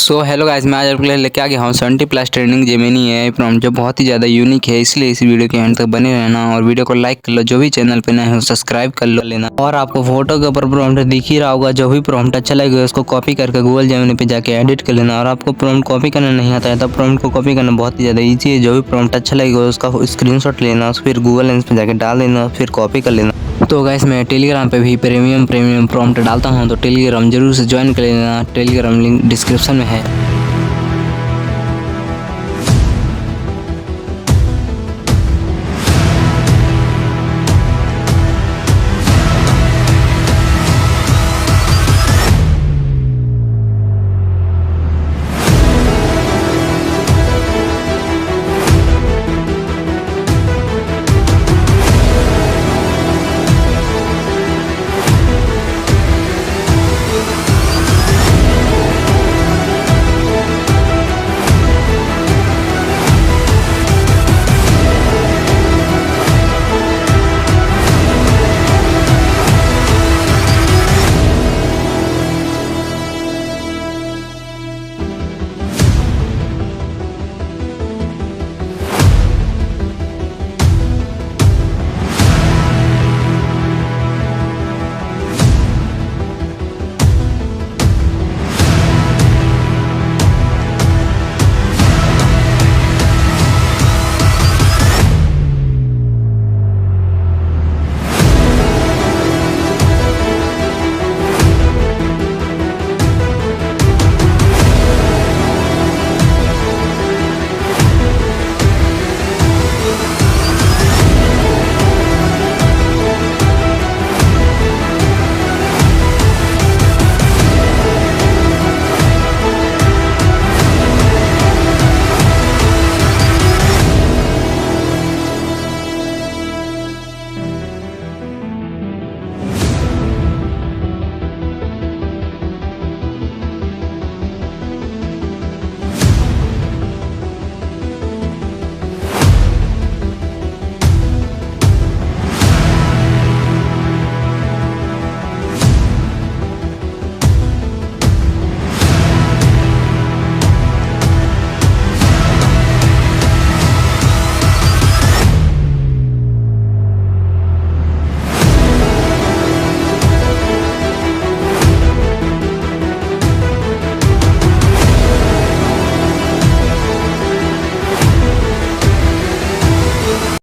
So hello guys, मैं आज आपके लिए लेके आ गया हूँ 70+ ट्रेंडिंग जेमिनी एआई प्रॉम्प्ट जो बहुत ही ज़्यादा यूनिक है। इसलिए इस वीडियो के एंड तक बने रहना और वीडियो को लाइक कर लो। जो भी चैनल पे नए हो सब्सक्राइब कर लो लेना। और आपको फोटो के ऊपर प्रॉम्प्ट दिख ही रहा होगा। जो भी प्रॉम्प्ट अच्छा लगेगा उसको कॉपी करके गूगल जेमिनी पे जाके एडिट कर लेना। और आपको प्रॉम्प्ट कॉपी करना नहीं आता है तो प्रॉम्प्ट को कॉपी करना बहुत ही ज़्यादा ईजी है। जो भी प्रॉम्प्ट अच्छा लगेगा उसका स्क्रीनशॉट लेना, फिर गूगल लेंस पे जाके डाल देना, फिर कॉपी कर लेना। तो गाइस मैं टेलीग्राम पे भी प्रीमियम प्रॉम्प्ट डालता हूँ, तो टेलीग्राम जरूर से ज्वाइन कर लेना। टेलीग्राम लिंक डिस्क्रिप्शन में है।